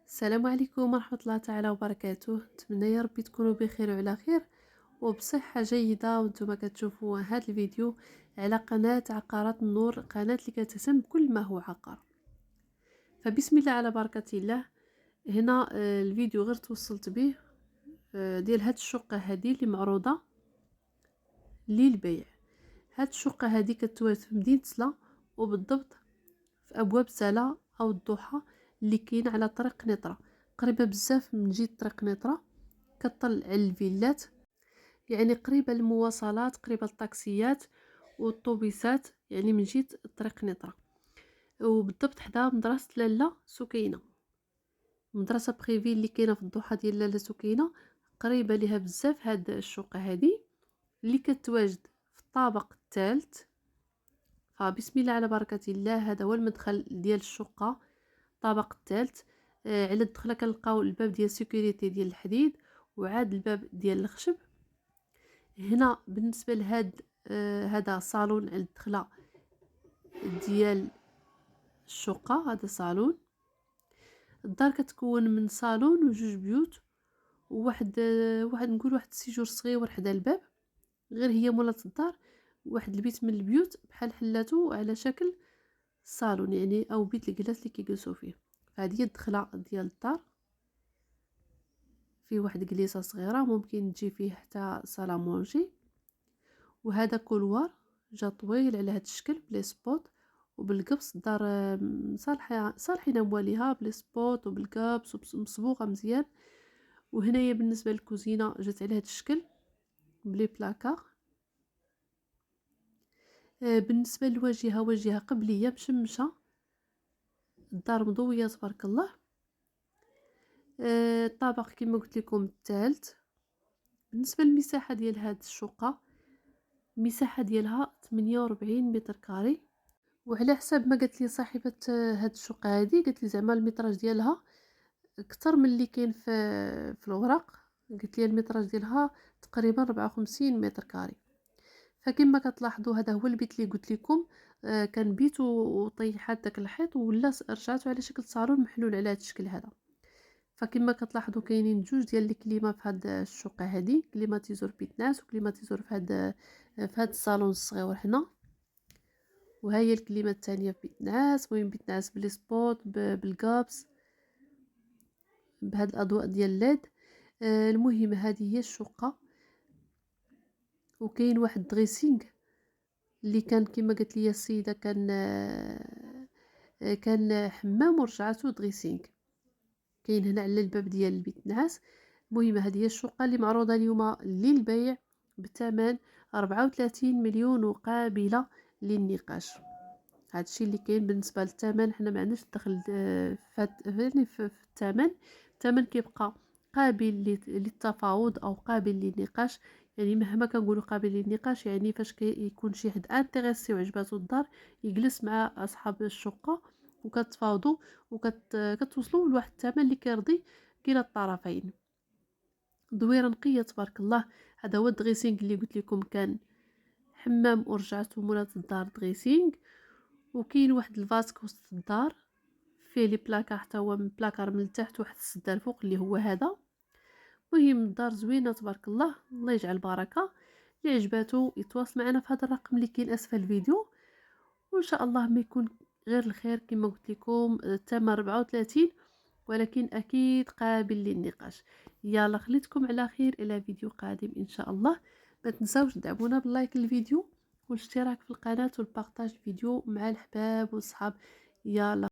السلام عليكم ورحمة الله تعالى وبركاته. نتمنى يا ربي تكونوا بخير وعلى خير وبصحة جيدة وانتم كتشوفوا هذا الفيديو على قناة عقارات النور، قناة اللي كتهتم بكل ما هو عقار. فبسم الله على بركة الله. هنا الفيديو غير توصلت به ديال هاد الشقة هذه اللي معروضة للبيع. هاد الشقة هذه كتواجد في مدينة سلا، وبالضبط في ابواب سلا او الضحى اللي كاين على طريق نطرة، قريبه بزاف من جهه طريق نطرة. كطل على الفيلات، يعني قريبه للمواصلات، قريبه للطاكسيات والطوبيسات، يعني من جهه طريق نطرة. وبالضبط حدا مدرسه لاله سكينه، مدرسه بريفي اللي كاينه في الضحى ديال لاله سكينه، قريبه ليها بزاف هاد الشقه هذه اللي كتواجد في الطابق الثالث. فبسم الله على بركة الله، هذا هو المدخل ديال الشقة، الطابق الثالث. على الدخله كنلقاو الباب ديال سيكوريتي ديال الحديد، وعاد الباب ديال الخشب. هنا بالنسبه لهاد هذا صالون على الدخله ديال الشقه. هذا صالون. الدار كتكون من صالون وجوج بيوت وواحد نقول واحد السيجور صغير حدا الباب، غير هي مولات الدار واحد البيت من البيوت بحال حلاتو على شكل صالون، يعني او بيت الجلاس اللي كيجلسوا فيه. فهذه هي الدخله ديال الدار، فيه واحد جليسه صغيره ممكن تجي فيه حتى صالامونجي. وهذا كولوار جا طويل على هذا الشكل بلي سبوت وبالقبص. الدار صالحين مواليها بلي سبوت وبالقبص ومصبوغه مزيان. وهنايا بالنسبه للكوزينه جات على هذا الشكل بلي بلاكار. بالنسبه للواجهه، واجهه قبليه مشمشه، الدار مضويه تبارك الله. الطابق كما قلت لكم الثالث. بالنسبه للمساحه ديال هذه الشقه، المساحه ديالها 48 متر كاري. وعلى حسب ما قالت لي صاحبه هذه الشقه هذه، قالت لي زعما المتراج ديالها اكثر من اللي كاين في الورق. قالت لي المتراج ديالها تقريبا 54 متر كاري. فكما كتلاحظوا هذا هو البيت اللي قلت لكم كان بيت وطيحات داك الحيط ولا رجعته على شكل صالون محلول على هذا الشكل هذا. فكما كتلاحظوا كاينين جوج ديال الكليمه في هذه الشقه هذه، كليماتيزور بيت ناس وكليماتيزور في هذا الصالون الصغير هنا. وها هي الكليمه الثانيه في بيت ناس، المهم بيت ناس بلي سبوت بالكابس بهاد الاضواء ديال الليد. المهم هذه هي الشقه. وكاين واحد دريسينغ اللي كان كما قالت لي السيده كان حمام ورجعته دريسينغ، كاين هنا على الباب ديال البيت نعاس. المهم هذه هي الشقه اللي معروضه اليوم للبيع بثمن 34 مليون وقابله للنقاش. هذا الشيء اللي كاين بالنسبه للثمن. حنا ما عندناش دخل في الثمن. الثمن كيبقى قابل للتفاوض او قابل للنقاش. يعني مهما كنقولوا قابل للنقاش، يعني فاش كيكون شي حد انتريسي وعجباتو الدار يجلس مع اصحاب الشقه وكتفاوضوا وكتوصلوا لواحد الثمن اللي كيرضي كلا الطرفين. دويره نقيه تبارك الله. هذا هو الدريسينغ اللي قلت لكم، كان حمام ورجعته مولات الدار دريسينغ. وكاين واحد الفاسك وسط الدار فيه لي بلاكار، حتى هو من بلاكار من التحت واحد السده الفوق اللي هو هذا. المهم الدار زوينه تبارك الله، الله يجعل بركه. اللي عجباتو يتواصل معنا في هذا الرقم اللي كاين اسفل الفيديو، وان شاء الله ما يكون غير الخير. كما قلت لكم الثمن 34، ولكن اكيد قابل للنقاش. يلا خليتكم على خير، الى فيديو قادم ان شاء الله. ما تنساوش تدعمونا باللايك للفيديو والاشتراك في القناه والبارطاج الفيديو مع الحباب والصحاب. يلا.